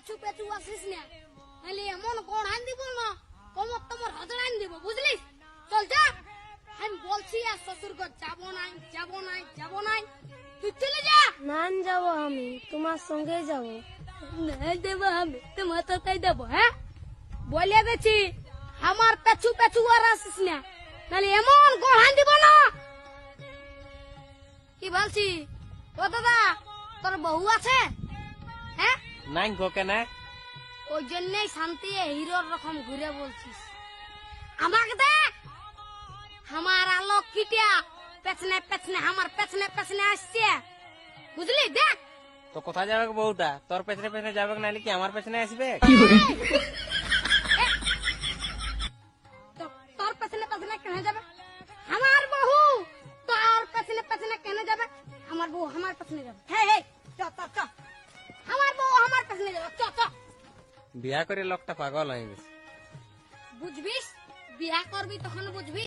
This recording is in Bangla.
পেছু পেছু আসিস না, নাহলে এমন কোন আন দিব না কোমর তোমার হজড়ান দিব, বুঝলিস? চল যা, আমি বলছি আর শ্বশুর ঘর যাবো নাই যাবো নাই যাবো নাই, তুই চলে যা। না যাবো, আমি তোমার সঙ্গে যাব। না দেবো, আমি তোমার সাথে দেবো। হ্যাঁ বলে দিচ্ছি, আমার পেছু পেছু আর আসিস না, নাহলে এমন গোড়ান দিব না। কি বলছি? ও দাদা, তোর বউ আছে? হ্যাঁ নাই গো কেন? ওই জন্যই শান্তি হিরোর রকম ঘুরে বলছিস। আমাকে দেখ, আমার আলো কিটিয়া পেছনে পেছনে আমার পেছনে পেছনে আসছে, বুঝলি? দেখ তো কোথায় যাবে বউটা? তোর পেছনে পেছনে যাবে নাহলে কি আমার পেছনে আসবে? তোর পেছনে পেছনে কেন যাবে? আমার বউ তোর পেছনে পেছনে কেন যাবে? আমার বউ আমার পেছনে যাবে। হ্যাঁ চ চ চ, আমার বউ আমার পেছনে যাবে, চ চ। বিয়া করে লোকটা পাগল হয়ে গেছে। বুঝবিস, বিয়া করবি তখন বুঝবি।